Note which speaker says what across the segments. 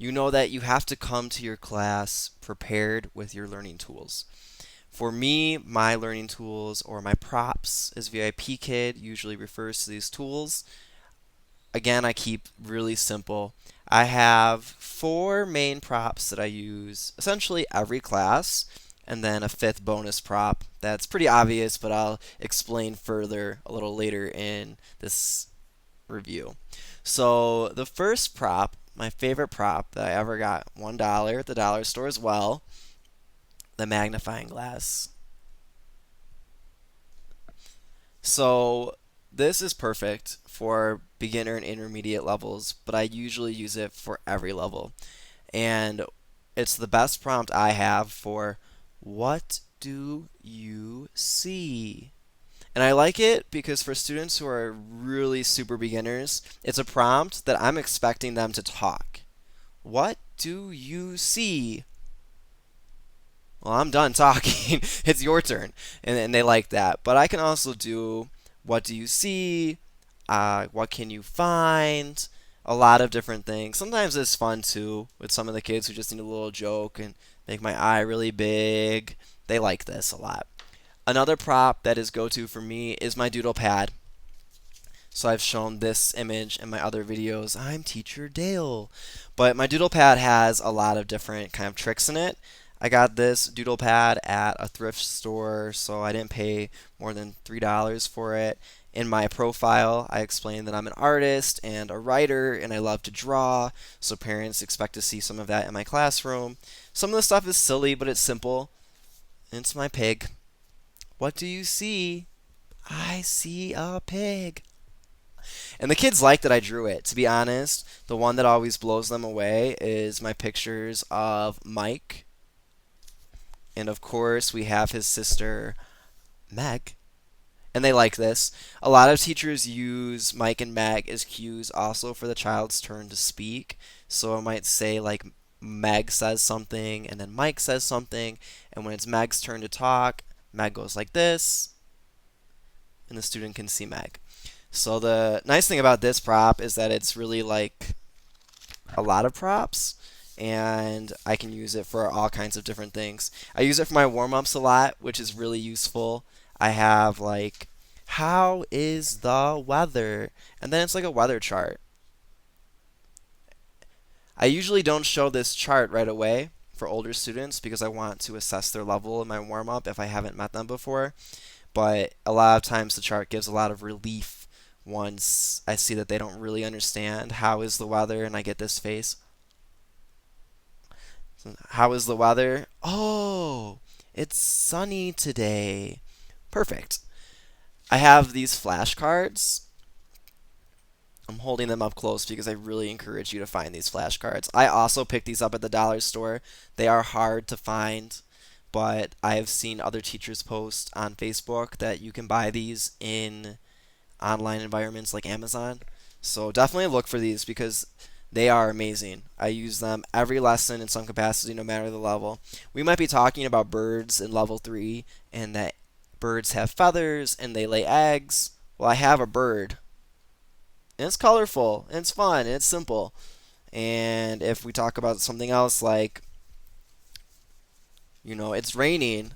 Speaker 1: you know that you have to come to your class prepared with your learning tools. For me, my learning tools or my props, as VIPKID usually refers to these tools. Again, I keep really simple. I have four main props that I use essentially every class, and then a fifth bonus prop that's pretty obvious, but I'll explain further a little later in this review. So, the first prop, my favorite prop that I ever got, $1 at the dollar store as well, the magnifying glass. So this is perfect for beginner and intermediate levels, but I usually use it for every level. And it's the best prompt I have for what do you see? And I like it because for students who are really super beginners, it's a prompt that I'm expecting them to talk. What do you see? Well, I'm done talking. It's your turn. And they like that. But I can also do what do you see? What can you find? A lot of different things. Sometimes it's fun too with some of the kids who just need a little joke and make my eye really big. They like this a lot. Another prop that is go to for me is my doodle pad. So I've shown this image in my other videos. I'm Teacher Dale. But my doodle pad has a lot of different kind of tricks in it. I got this doodle pad at a thrift store, so I didn't pay more than $3 for it. In my profile, I explained that I'm an artist and a writer and I love to draw, so parents expect to see some of that in my classroom. Some of the stuff is silly, but it's simple. It's my pig. What do you see? I see a pig. And the kids like that I drew it. To be honest, the one that always blows them away is my pictures of Mike. And of course, we have his sister, Meg. And they like this. A lot of teachers use Mike and Meg as cues also for the child's turn to speak. So I might say, like, Meg says something, and then Mike says something. And when it's Meg's turn to talk, Meg goes like this, and the student can see Meg. So the nice thing about this prop is that it's really like a lot of props and I can use it for all kinds of different things. I use it for my warm-ups a lot, which is really useful. I have like how is the weather? And then it's like a weather chart. I usually don't show this chart right away for older students because I want to assess their level in my warm-up if I haven't met them before. But a lot of times the chart gives a lot of relief once I see that they don't really understand how is the weather and I get this face. How is the weather? Oh, it's sunny today. Perfect. I have these flashcards. I'm holding them up close because I really encourage you to find these flashcards. I also picked these up at the dollar store. They are hard to find, but I have seen other teachers post on Facebook that you can buy these in online environments like Amazon. So definitely look for these because they are amazing. I use them every lesson in some capacity, no matter the level. We might be talking about birds in level 3 and that birds have feathers and they lay eggs. Well, I have a bird. And it's colorful, and it's fun, and it's simple. And if we talk about something else like, it's raining,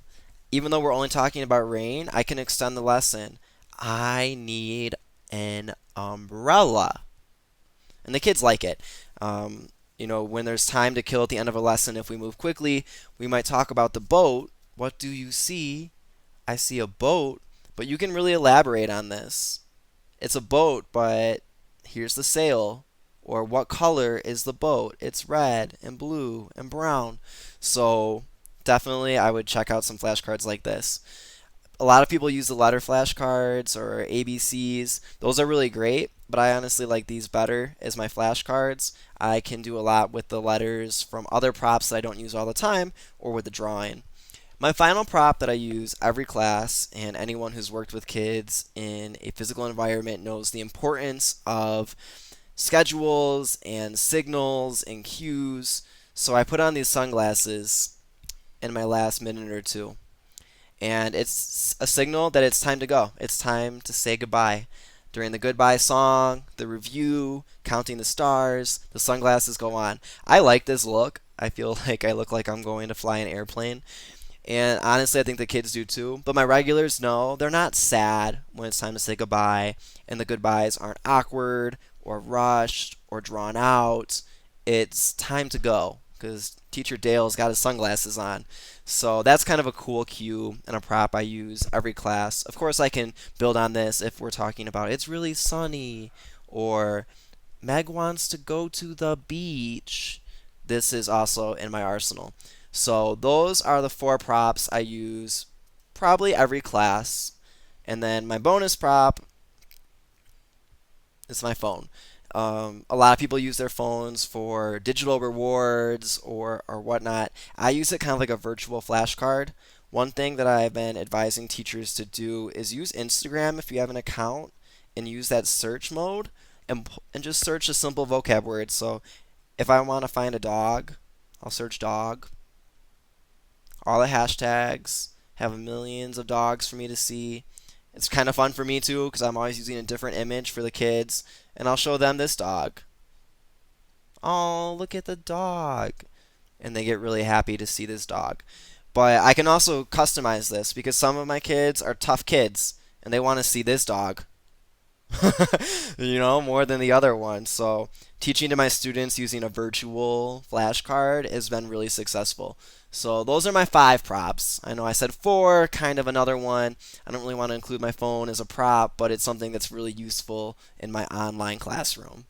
Speaker 1: even though we're only talking about rain, I can extend the lesson. I need an umbrella. And the kids like it. When there's time to kill at the end of a lesson, if we move quickly, we might talk about the boat. What do you see? I see a boat, but you can really elaborate on this. It's a boat, but here's the sail. Or what color is the boat? It's red and blue and brown. So definitely I would check out some flashcards like this. A lot of people use the letter flashcards or ABCs. Those are really great, but I honestly like these better as my flashcards. I can do a lot with the letters from other props that I don't use all the time or with the drawing. My final prop that I use every class, and anyone who's worked with kids in a physical environment knows the importance of schedules and signals and cues. So I put on these sunglasses in my last minute or two. And it's a signal that it's time to go. It's time to say goodbye. During the goodbye song, the review, counting the stars, the sunglasses go on. I like this look. I feel like I look like I'm going to fly an airplane. And honestly, I think the kids do too. But my regulars, no, they're not sad when it's time to say goodbye. And the goodbyes aren't awkward or rushed or drawn out. It's time to go because Teacher Dale's got his sunglasses on. So that's kind of a cool cue and a prop I use every class. Of course, I can build on this if we're talking about it's really sunny or Meg wants to go to the beach. This is also in my arsenal. So those are the four props I use probably every class. And then my bonus prop is my phone. A lot of people use their phones for digital rewards or whatnot. I use it kind of like a virtual flashcard. One thing that I've been advising teachers to do is use Instagram if you have an account and use that search mode and just search a simple vocab word. So if I want to find a dog, I'll search dog. All the hashtags have millions of dogs for me to see. It's kind of fun for me too because I'm always using a different image for the kids, and I'll show them this dog. Oh, look at the dog. And they get really happy to see this dog. But I can also customize this because some of my kids are tough kids and they want to see this dog. More than the other one. So teaching to my students using a virtual flashcard has been really successful. So those are my five props. I know I said four, kind of another one. I don't really want to include my phone as a prop, but it's something that's really useful in my online classroom.